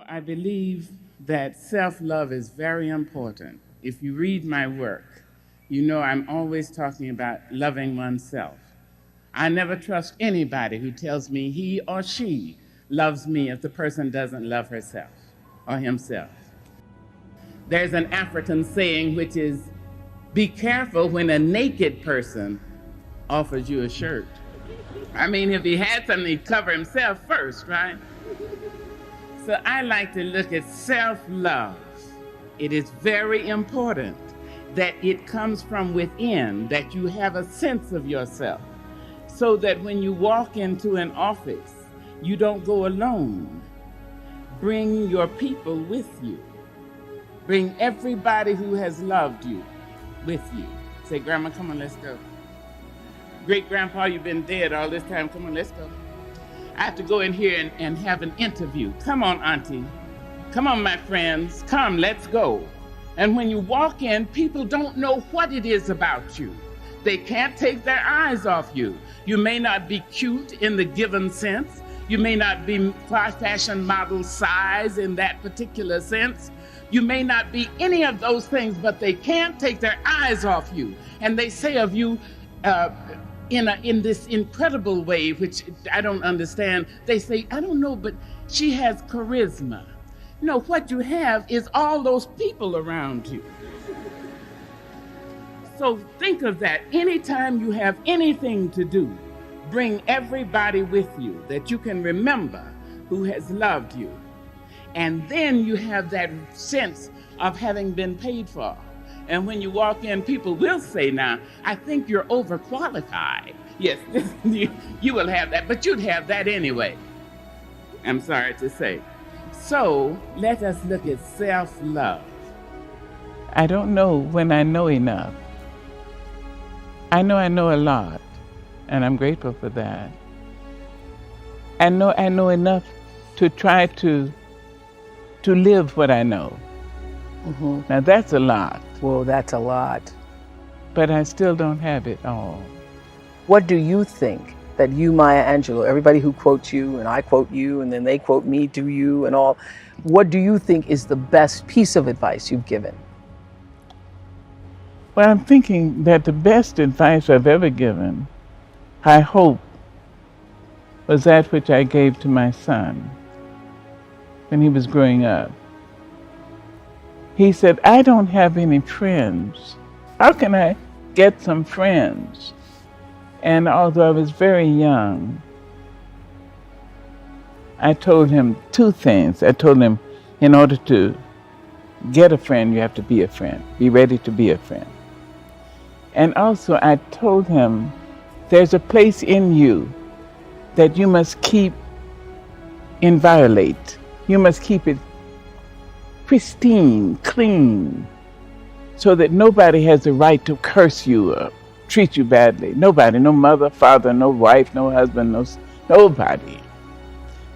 I believe that self-love is very important. If you read my work, you know I'm always talking about loving oneself. I never trust anybody who tells me he or she loves me if the person doesn't love herself or himself. There's an African saying which is, be careful when a naked person offers you a shirt. I mean, if he had something, he'd cover himself first, right? So I like to look at self-love. It is very important that it comes from within, that you have a sense of yourself, so that when you walk into an office, you don't go alone. Bring your people with you. Bring everybody who has loved you with you. Say, Grandma, come on, let's go. Great-grandpa, you've been dead all this time. Come on, let's go. I have to go in here and have an interview. Come on, Auntie. Come on, my friends. Come, let's go. And when you walk in, people don't know what it is about you. They can't take their eyes off you. You may not be cute in the given sense. You may not be fashion model size in that particular sense. You may not be any of those things, but they can't take their eyes off you. And they say of you, in this incredible way, which I don't understand, they say, I don't know, but she has charisma. No, what you have is all those people around you. So think of that. Anytime you have anything to do, bring everybody with you that you can remember who has loved you. And then you have that sense of having been paid for. And when you walk in, people will say, now, I think you're overqualified. Yes, you will have that, but you'd have that anyway. I'm sorry to say. So let us look at self-love. I don't know when I know enough. I know a lot, and I'm grateful for that. I know enough to try to live what I know. Mm-hmm. Now that's a lot. Well, that's a lot. But I still don't have it all. What do you think that you, Maya Angelou, everybody who quotes you, and I quote you, and then they quote me to you and all, what do you think is the best piece of advice you've given? Well, I'm thinking that the best advice I've ever given, I hope, was that which I gave to my son when he was growing up. He said, I don't have any friends. How can I get some friends? And although I was very young, I told him two things. I told him, in order to get a friend, you have to be a friend. Be ready to be a friend. And also I told him, there's a place in you that you must keep inviolate. You must keep it pristine, clean, so that nobody has the right to curse you or treat you badly. Nobody, no mother, father, no wife, no husband, nobody.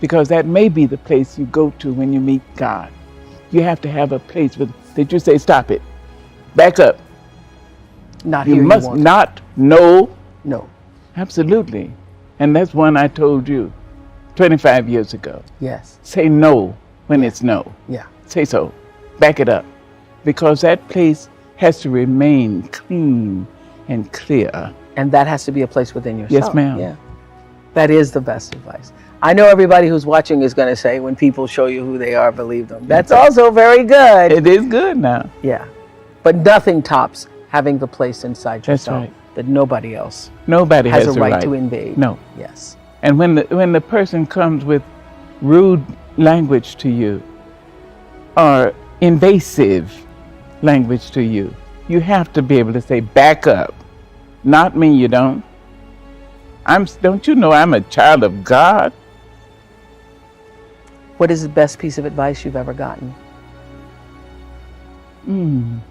Because that may be the place you go to when you meet God. You have to have a place that you say, stop it, back up. Not you here must you want. Not, no. No. Absolutely. And that's one I told you 25 years ago. Yes. Say no when it's no. Yeah. Say so. Back it up. Because that place has to remain clean and clear. And that has to be a place within yourself. Yes, ma'am. Yeah. That is the best advice. I know everybody who's watching is going to say, when people show you who they are, believe them. That's also very good. It is good now. Yeah. But nothing tops having the place inside yourself. That's right. That nobody else Nobody has has a right to invade. No. Yes. And when the person comes with rude language to you or invasive language to you, you have to be able to say, back up. Not me, you don't. Don't you know I'm a child of God? What is the best piece of advice you've ever gotten?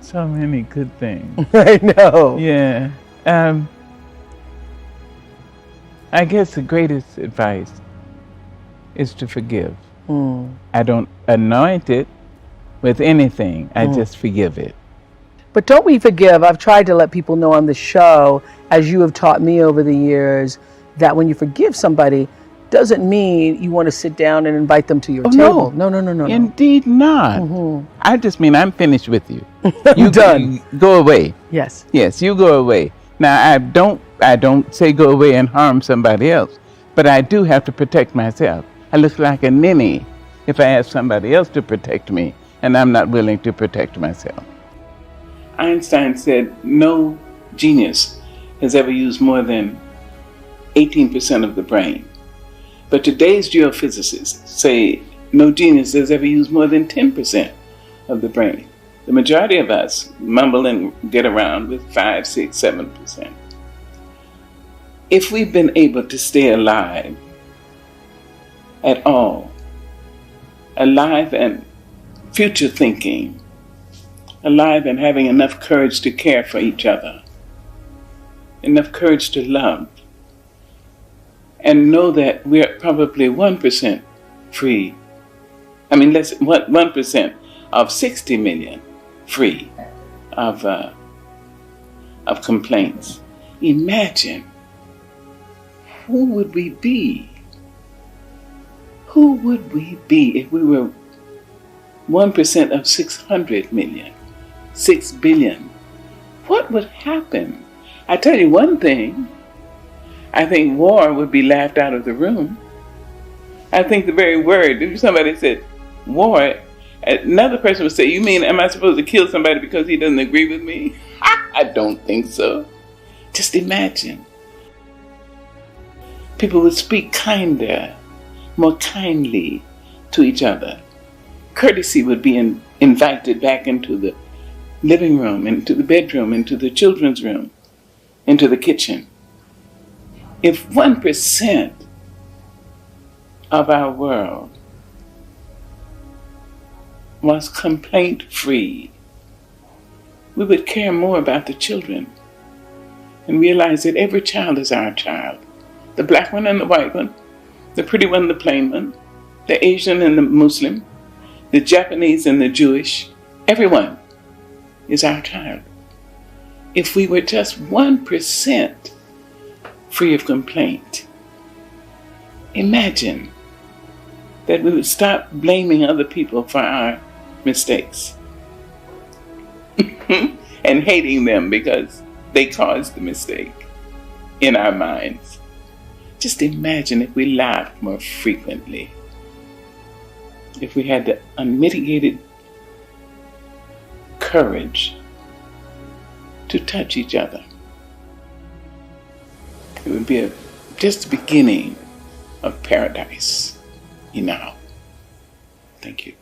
So many good things. I know. Yeah. I guess the greatest advice is to forgive. I don't anoint it with anything. I just forgive it. But don't we forgive? I've tried to let people know on the show, as you have taught me over the years, that when you forgive somebody, doesn't mean you want to sit down and invite them to your Oh, table. no. No. Indeed not. I just mean I'm finished with you. I'm done. You go away. Yes. Yes, you go away. Now, I don't say go away and harm somebody else, but I do have to protect myself. I look like a ninny if I ask somebody else to protect me, and I'm not willing to protect myself. Einstein said no genius has ever used more than 18% of the brain. But today's geophysicists say no genius has ever used more than 10% of the brain. The majority of us mumble and get around with 5, 6, 7%. If we've been able to stay alive at all, alive and future thinking, alive and having enough courage to care for each other, enough courage to love, and know that we're probably 1% free. I mean, 1% of 60 million free of complaints. Imagine, who would we be? Who would we be if we were 1% of 600 million, 6 billion? What would happen? I tell you one thing, I think war would be laughed out of the room. I think the very word, if somebody said war, another person would say, you mean, am I supposed to kill somebody because he doesn't agree with me? I don't think so. Just imagine. People would speak kinder, more kindly to each other. Courtesy would be invited back into the living room, into the bedroom, into the children's room, into the kitchen. If 1% of our world was complaint-free, we would care more about the children and realize that every child is our child. The black one and the white one, the pretty one, the plain one, the Asian and the Muslim, the Japanese and the Jewish, everyone is our child. If we were just 1% free of complaint, imagine that we would stop blaming other people for our mistakes and hating them because they caused the mistake in our minds. Just imagine if we laughed more frequently, if we had the unmitigated courage to touch each other. It would be just the beginning of paradise, Thank you.